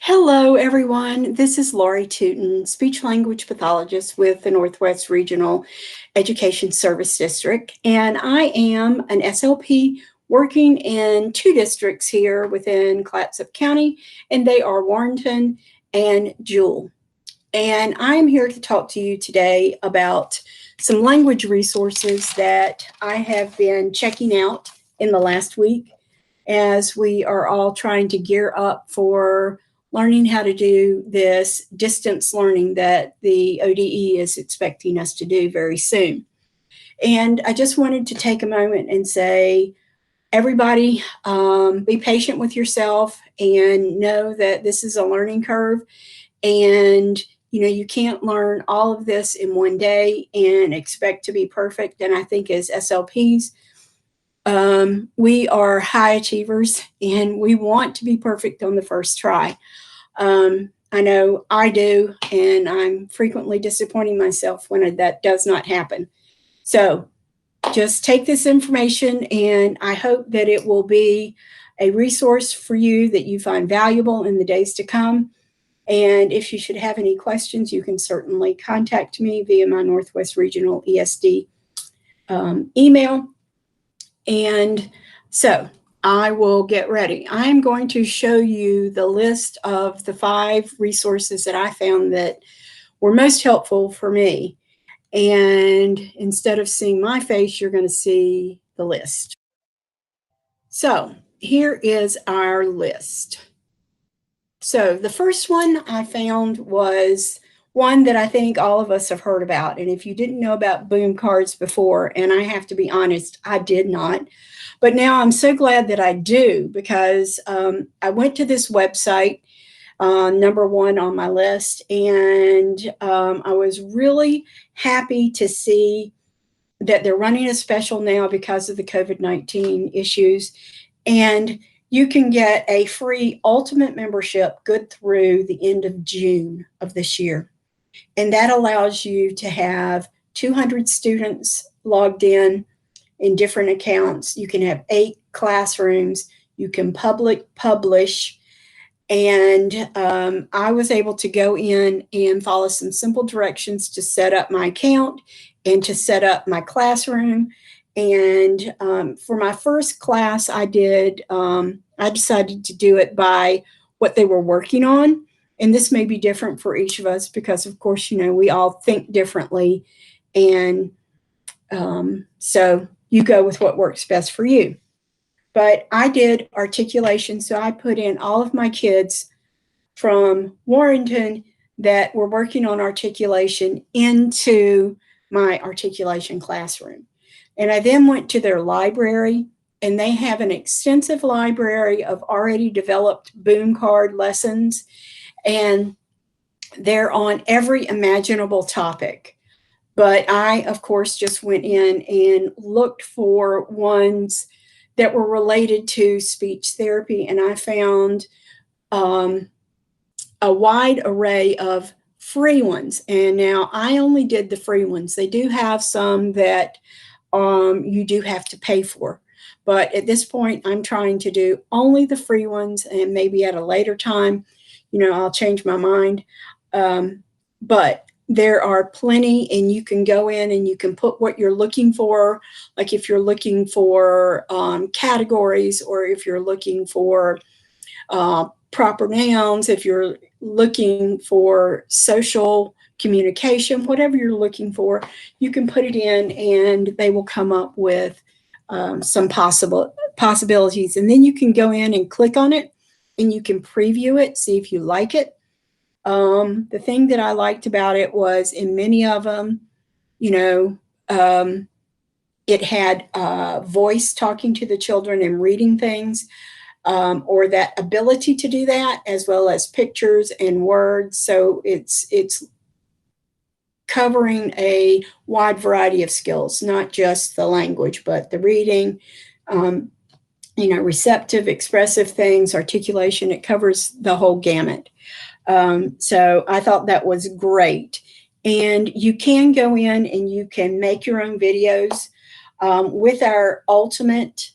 Hello, everyone. This is Laurie Tootin, speech language pathologist with the Northwest Regional Education Service District, and I am an SLP working in two districts here within Clatsop County, and they are Warrenton and Jewell. And I'm here to talk to you today about some language resources that I have been checking out in the last week as we are all trying to gear up for learning how to do this distance learning that the ODE is expecting us to do very soon. And I just wanted to take a moment and say, everybody, be patient with yourself and know that this is a learning curve. And you can't learn all of this in one day and expect to be perfect. And I think as SLPs, we are high achievers and we want to be perfect on the first try. I know I do, and I'm frequently disappointing myself when that does not happen. So just take this information, and I hope that it will be a resource for you that you find valuable in the days to come. And if you should have any questions, you can certainly contact me via my Northwest Regional ESD email. And so I will get ready. I'm going to show you the list of the 5 resources that I found that were most helpful for me. And instead of seeing my face, you're going to see the list. So here is our list. So the first one I found was one that I think all of us have heard about. And if you didn't know about boom cards before, and I have to be honest, I did not. But now I'm so glad that I do, because I went to this website, number 1 on my list, and I was really happy to see that they're running a special now because of the COVID-19 issues. And you can get a free Ultimate membership good through the end of June of this year. And that allows you to have 200 students logged in different accounts. You can have 8 classrooms. You can publish. And I was able to go in and follow some simple directions to set up my account and to set up my classroom. And for my first class, I decided to do it by what they were working on. And this may be different for each of us because, of course, we all think differently. And so you go with what works best for you. But I did articulation, so I put in all of my kids from Warrenton that were working on articulation into my articulation classroom. And I then went to their library, and they have an extensive library of already developed boom card lessons, and they're on every imaginable topic. But I, of course, just went in and looked for ones that were related to speech therapy, and I found a wide array of free ones. And now I only did the free ones. They do have some that you do have to pay for. But at this point, I'm trying to do only the free ones, and maybe at a later time, I'll change my mind. But there are plenty, and you can go in and you can put what you're looking for. Like if you're looking for categories, or if you're looking for proper nouns, if you're looking for social communication, whatever you're looking for, you can put it in and they will come up with some possibilities. And then you can go in and click on it and you can preview it, see if you like it. The thing that I liked about it was in many of them, it had voice talking to the children and reading things, or that ability to do that, as well as pictures and words. So it's covering a wide variety of skills, not just the language, but the reading, receptive, expressive things, articulation. It covers the whole gamut. So I thought that was great. And you can go in and you can make your own videos. With our Ultimate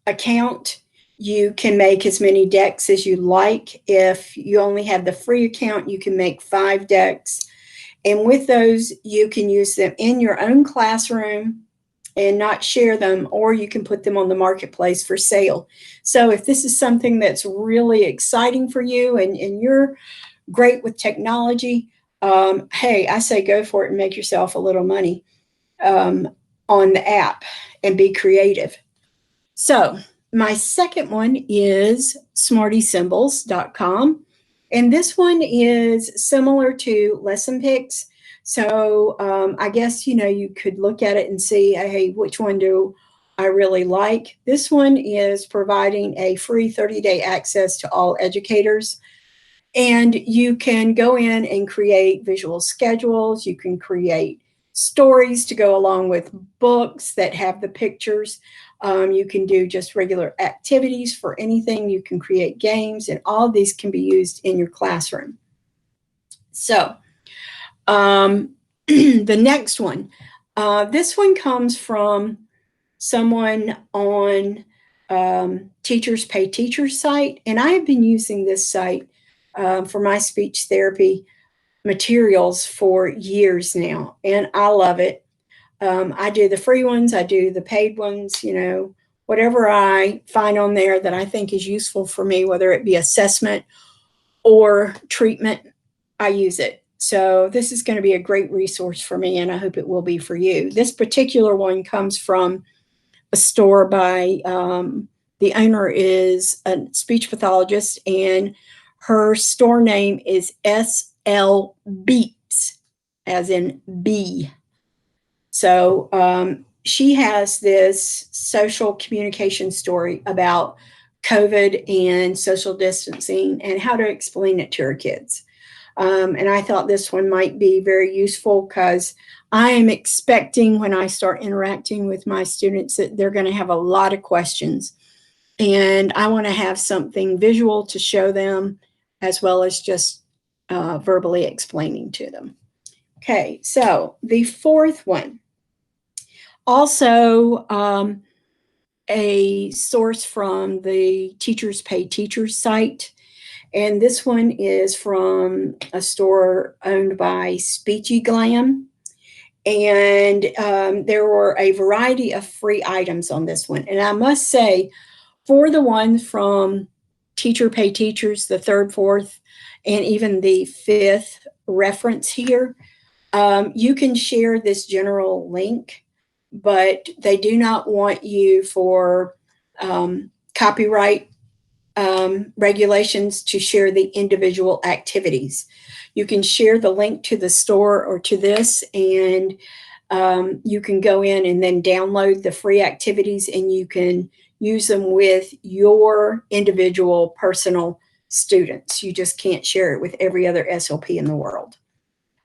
account, You can make as many decks as you like. If you only have the free account, you can make 5 decks. And with those, you can use them in your own classroom and not share them, or you can put them on the marketplace for sale. So if this is something that's really exciting for you and you're great with technology, hey, I say go for it and make yourself a little money on the app and be creative. So my second one is smartysymbols.com. And this one is similar to Lesson Picks. So I guess, you could look at it and see, hey, which one do I really like? This one is providing a free 30-day access to all educators. And you can go in and create visual schedules. You can create stories to go along with books that have the pictures. You can do just regular activities for anything. You can create games, and all of these can be used in your classroom. So the next one, this one comes from someone on Teachers Pay Teachers site, and I have been using this site for my speech therapy materials for years now, and I love it. I do the free ones, I do the paid ones, whatever I find on there that I think is useful for me, whether it be assessment or treatment, I use it. So this is going to be a great resource for me, and I hope it will be for you. This particular one comes from a store by, the owner is a speech pathologist, and her store name is SL Beeps, as in bee. So she has this social communication story about COVID and social distancing and how to explain it to her kids. And I thought this one might be very useful because I am expecting when I start interacting with my students that they're going to have a lot of questions. And I want to have something visual to show them as well as just verbally explaining to them. Okay, so the fourth one, also a source from the Teachers Pay Teachers site. And this one is from a store owned by Speechy Glam. And there were a variety of free items on this one. And I must say, for the one from Teacher Pay Teachers, the third, fourth, and even the fifth reference here, you can share this general link, but they do not want you for copyright regulations to share the individual activities. You can share the link to the store or to this, and you can go in and then download the free activities, and you can use them with your individual personal students. You just can't share it with every other SLP in the world.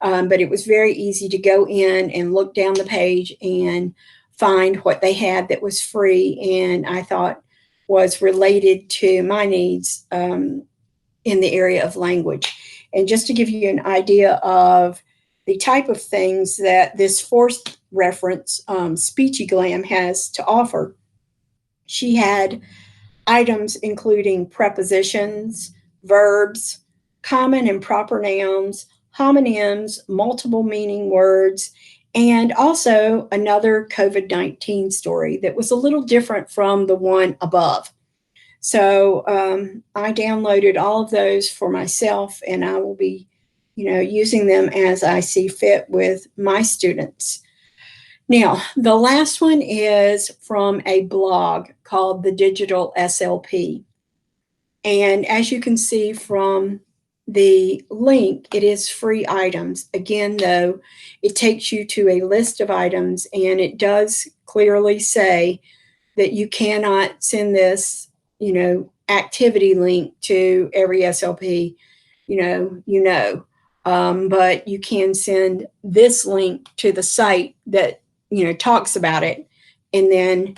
But it was very easy to go in and look down the page and find what they had that was free, and I thought was related to my needs in the area of language. And just to give you an idea of the type of things that this fourth reference, Speechy Glam, has to offer, she had items including prepositions, verbs, common and proper nouns, homonyms, multiple meaning words, and also another COVID-19 story that was a little different from the one above. So I downloaded all of those for myself, and I will be, using them as I see fit with my students. Now, the last one is from a blog called The Digital SLP. And as you can see from the link, it is free items. Again, though, it takes you to a list of items, and it does clearly say that you cannot send this, activity link to every SLP, but you can send this link to the site that, talks about it, and then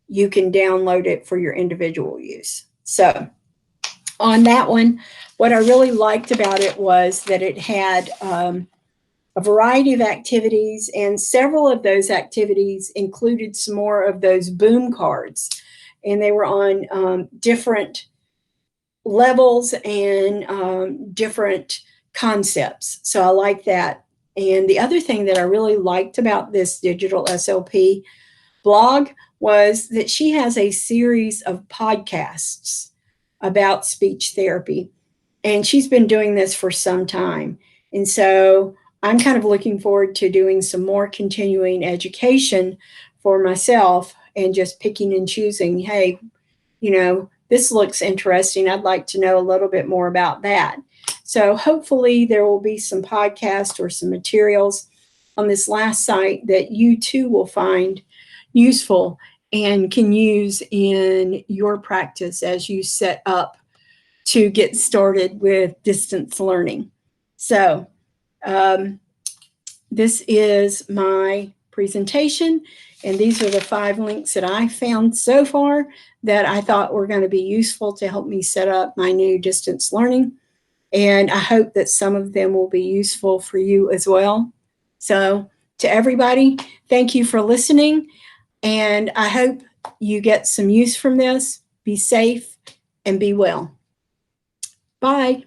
you can download it for your individual use. So on that one, what I really liked about it was that it had a variety of activities, and several of those activities included some more of those boom cards. and they were on different levels and different concepts. So I like that. And the other thing that I really liked about this digital SLP blog was that she has a series of podcasts about speech therapy. And she's been doing this for some time. And so I'm kind of looking forward to doing some more continuing education for myself and just picking and choosing, hey, this looks interesting. I'd like to know a little bit more about that. So hopefully there will be some podcasts or some materials on this last site that you too will find useful and can use in your practice as you set up to get started with distance learning. So this is my presentation, and these are the 5 links that I found so far that I thought were going to be useful to help me set up my new distance learning. And I hope that some of them will be useful for you as well. So to everybody, thank you for listening. And I hope you get some use from this. Be safe and be well. Bye.